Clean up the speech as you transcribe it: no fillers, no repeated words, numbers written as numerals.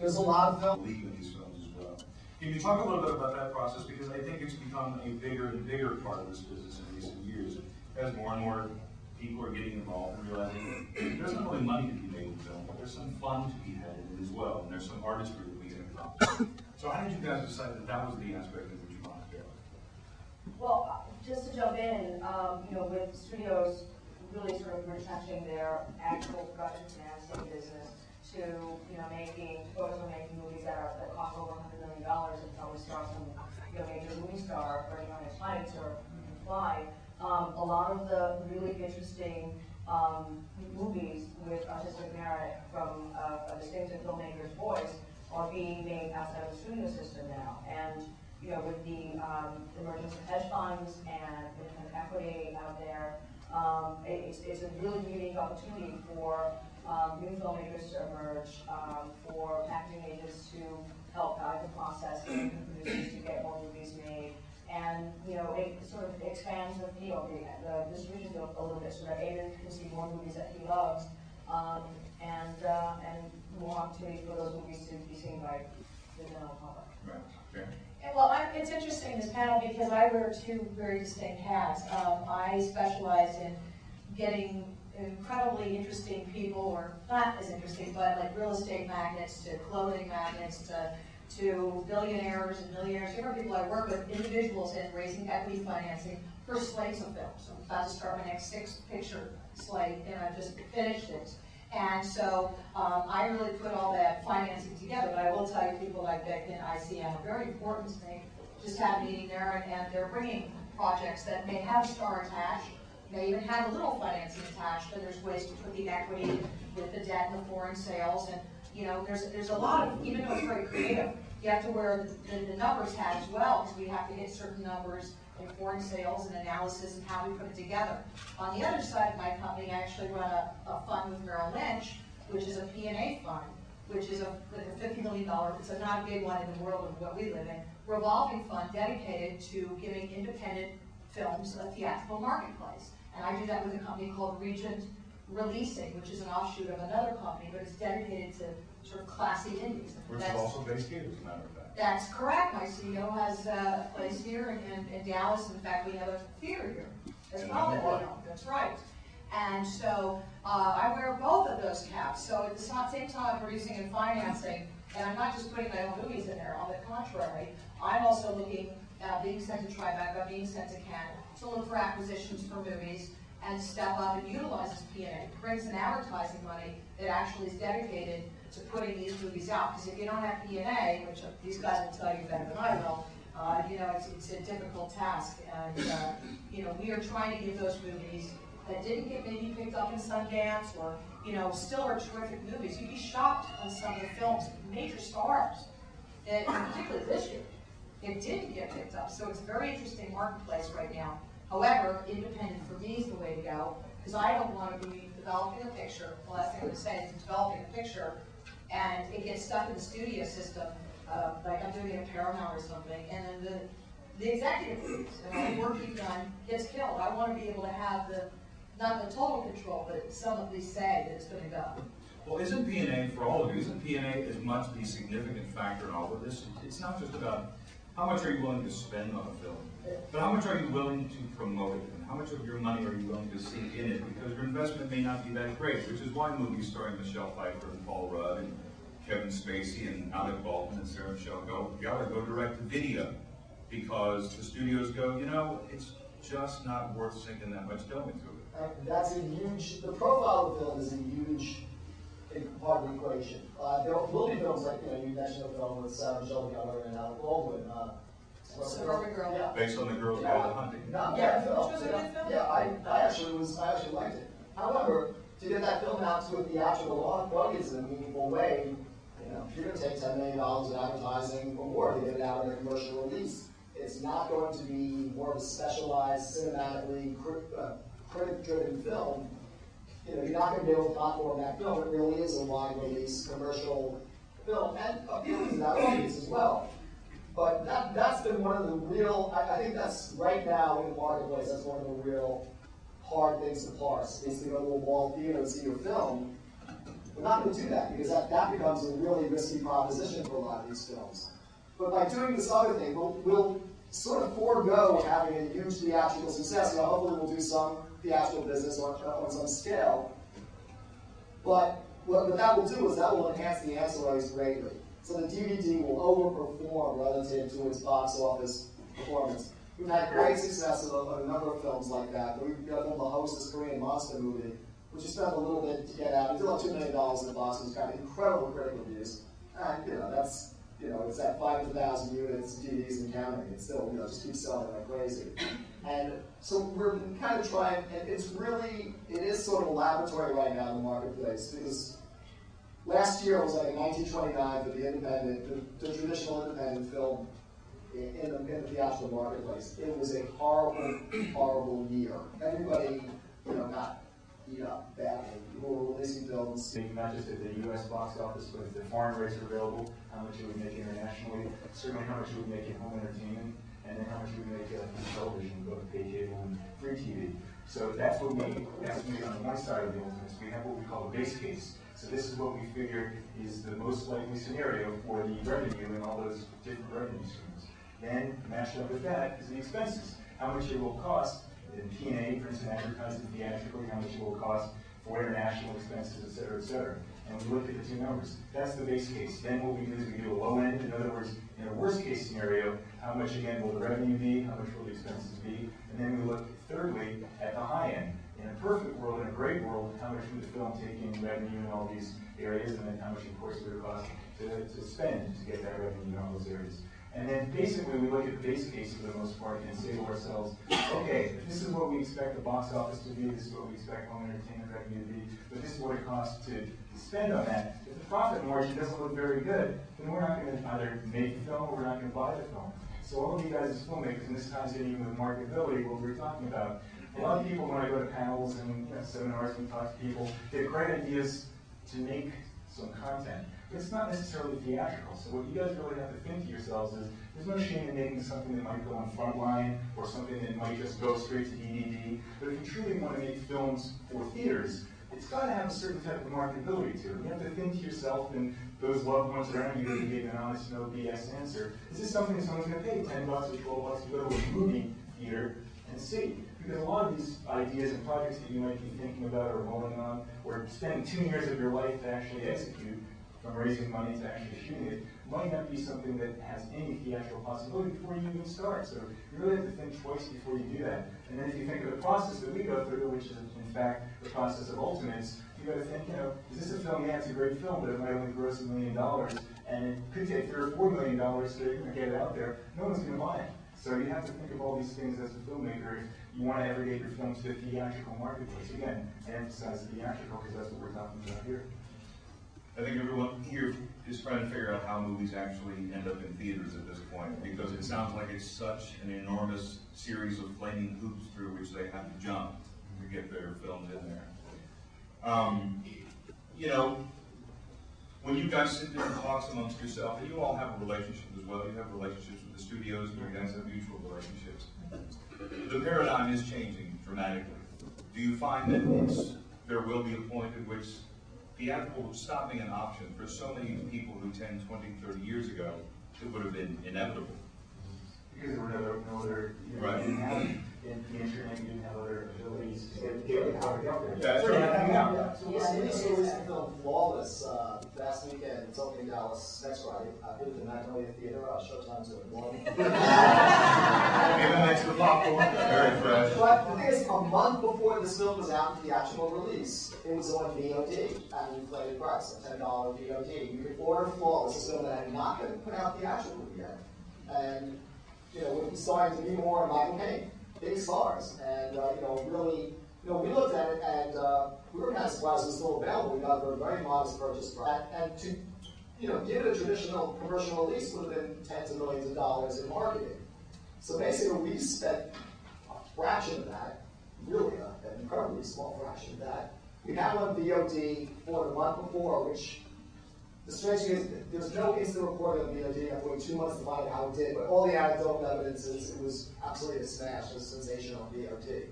There's a lot of film. League of these films as well. Can you talk a little bit about that process? Because I think it's become a bigger and bigger part of this business in recent years. As more and more people are getting involved and realizing there's not only money to be made in film, but there's some fun to be had in it as well. And there's some artistry that we can accomplish. So how did you guys decide that that was the aspect in which you wanted to go? Well, just to jump in, with studios really sort of retrenching their actual production financing business to, focus on making movies that cost over $100 million and probably star some, major movie star running on its flights or fly. A lot of the really interesting movies with artistic merit from a distinctive filmmaker's voice are being made outside of the studio system now. And with the emergence of hedge funds and independent equity out there, it's a really unique opportunity for new filmmakers to emerge, for packaging agents to help guide the process, and producers to get more movies made. And it sort of expands the field, the distribution field a little bit, so that Aiden can see more movies that he loves, and more opportunity for those movies to be seen by the general public. Right. Okay. Well, it's interesting, this panel, because I wear two very distinct hats. I specialize in getting incredibly interesting people, or not as interesting, but like real estate magnates to clothing magnates to billionaires and millionaires, different people I work with, individuals in raising equity financing for slates of films. I'm about to start my next 6-picture slate, and I've just finished it. And so I really put all that financing together, but I will tell you, people like Vic and ICM are very important to me. Just had a meeting there, and they're bringing projects that may have star attached, may even have a little financing attached, but there's ways to put the equity with the debt and the foreign sales. And there's a lot of, even though it's very creative, you have to wear the numbers hat as well, because we have to hit certain numbers in foreign sales and analysis and how we put it together. On the other side of my company, I actually run a fund with Merrill Lynch, which is a P&A fund, which is a $50 million, it's not a big one in the world of what we live in, revolving fund dedicated to giving independent films a theatrical marketplace. And I do that with a company called Regent Releasing, which is an offshoot of another company, but it's dedicated to sort of classy indies. Which is also based here, as a matter of fact. That's correct. My CEO has a place here in Dallas. In fact, we have a theater here as well that we own. That's right. And so I wear both of those caps. So at the same time I'm producing and financing, and I'm not just putting my own movies in there. On the contrary, I'm also looking at being sent to Tribeca, being sent to Canada, to look for acquisitions for movies and step up and utilize this P&A. Brings in advertising money that actually is dedicated to putting these movies out. Because if you don't have P&A, which these guys will tell you better than I will, it's a difficult task. And we are trying to give those movies that didn't get maybe picked up in Sundance, or still are terrific movies. You'd be shocked on some of the films, major stars, that, particularly this year, it didn't get picked up. So it's a very interesting marketplace right now. However, independent for me is the way to go, because I don't want to be developing a picture. The last thing I'm going to say is developing a picture, and it gets stuck in the studio system, like I'm doing it at Paramount or something, and then the executive producer and all the work you've done gets killed. I want to be able to have not the total control, but some of the say that it's going to go. Well, isn't P&A, for all of you, isn't P&A as much the significant factor in all of this? It's not just about how much are you willing to spend on a film, but how much are you willing to promote it, and how much of your money are you willing to see in it, because your investment may not be that great, which is why movies starring Michelle Pfeiffer and Paul Rudd and Kevin Spacey and Alec Baldwin and Sarah Michelle Gellar go direct to video, because the studios go, it's just not worth sinking that much dough into it. That's a huge, the profile of the film is a huge part of the equation. There will be films like, you mentioned a film with Sarah Michelle Gellar and Alec Baldwin. Suburban Girl. Yeah. Based on the girls go hunting. Which was a good film. Yeah, I actually liked it. However, to get that film out to a theatrical audience in a meaningful way, you're going to take $10 million in advertising or more to get it out in a commercial release. It's not going to be more of a specialized, cinematically critic-driven film. You're not going to be able to platform that film. It really is a wide release commercial film, and appealing to that audience as well. But that's been one of the real, I think that's right now in the marketplace, that's one of the real hard things to parse, is to go to a wall theater and see your film We're not going to do that because that becomes a really risky proposition for a lot of these films. But by doing this other thing, we'll sort of forego having a huge theatrical success. You know, hopefully we'll do some theatrical business on some scale. But what that will do is that will enhance the ancillaries greatly. So the DVD will overperform relative to its box office performance. We've had great success of a number of films like that. We've got the host this Korean monster movie, which we spent a little bit to get out. We did like $2 million in the box. It's got incredible critical reviews. And, that's, it's at 500,000 units, DVDs and counting. It still, just keeps selling like crazy. And so we're kind of trying, and it is sort of a laboratory right now in the marketplace, because last year was like a 1929 for the independent, the traditional independent film in the theatrical marketplace. It was a horrible, horrible year. Everybody, got beat up badly. People were releasing films. Not just at the U.S. box office, but if the foreign rights are available, how much it would make internationally, certainly how much it would make in home entertainment, and then how much it would make from television, both pay cable and free TV. So that's what we estimate on one side of the ultimates. We have what we call a base case. So this is what we figure is the most likely scenario for the revenue and all those different revenue streams. Then, matched up with that is the expenses. How much it will cost in P&A, print and advertising theatrically, how much it will cost for international expenses, et cetera, et cetera. And we look at the two numbers. That's the base case. Then what we do is we do a low end. In other words, in a worst case scenario, how much again will the revenue be? How much will the expenses be? And then we look thirdly at the high end. In a perfect world, in a great world, how much would the film take in revenue in all these areas, and then how much, of course, would it cost to spend to get that revenue in all those areas. And then basically we look at the base case for the most part and say to ourselves, okay, this is what we expect the box office to be, this is what we expect home entertainment revenue to be, but this is what it costs to spend on that. If the profit margin doesn't look very good, then we're not going to either make the film or we're not going to buy the film. So all of you guys as filmmakers, and this ties in even with marketability, what we were talking about, a lot of people when I go to panels and seminars and talk to people, they have great ideas to make some content. But it's not necessarily theatrical. So what you guys really have to think to yourselves is, there's no shame in making something that might go on Frontline or something that might just go straight to DVD. But if you truly want to make films for theaters, it's got to have a certain type of marketability to it. You have to think to yourself and those loved ones around you that gave an honest, no BS answer. Is this something that someone's going to pay $10 or $12 to go to a movie theater and see? Because a lot of these ideas and projects that you might be thinking about or rolling on, or spending 2 years of your life to actually execute, from raising money to actually shooting it, might not be something that has any theatrical possibility before you even start. So you really have to think twice before you do that. And then if you think of the process that we go through, which is in fact the process of ultimates, you got to think, is this a film? Yeah, it's a great film, but it might only gross $1 million, and it could take $3 or $4 million to get it out there. No one's going to buy it. So you have to think of all these things as a filmmaker. You want to aggregate your films to the theatrical marketplace. Again, I emphasize theatrical because that's what we're talking about here. I think everyone here is trying to figure out how movies actually end up in theaters at this point, because it sounds like it's such an enormous series of flaming hoops through which they have to jump to get their films in there. When you guys sit there and talk amongst yourself, and you all have relationships as well, you have relationships with the studios, and you guys have mutual relationships. The paradigm is changing dramatically. Do you find that there will be a point at which theatrical will stop being an option for so many people who 10, 20, 30 years ago, it would have been inevitable? Because there were no other, right. You didn't have the internet, you didn't have other abilities to get it out there. That's right. So we're releasing the film Flawless last weekend. It's opening in Dallas next Friday. I did it in the Magnolia Theater. Showtime's at 1. Even next to the popcorn. Very fresh. But the thing is, a month before this film was out in theatrical release, it was on VOD at an inflated price, a $10 VOD. You could order Flawless, a film that had not been put out theatrically yet. And we're starting to be more, in my opinion, big stars. And really, we looked at it and we were kind of surprised it was still available. We got a very modest purchase price. And to give it a traditional commercial release would have been tens of millions of dollars in marketing. So basically, we spent a fraction of that, really an incredibly small fraction of that. We had one VOD for the month before, which the strange thing is there's no instant report on VOD. I waited 2 months to find out how it did, but all the anecdotal evidence is it was absolutely a smash, a sensation on VOD.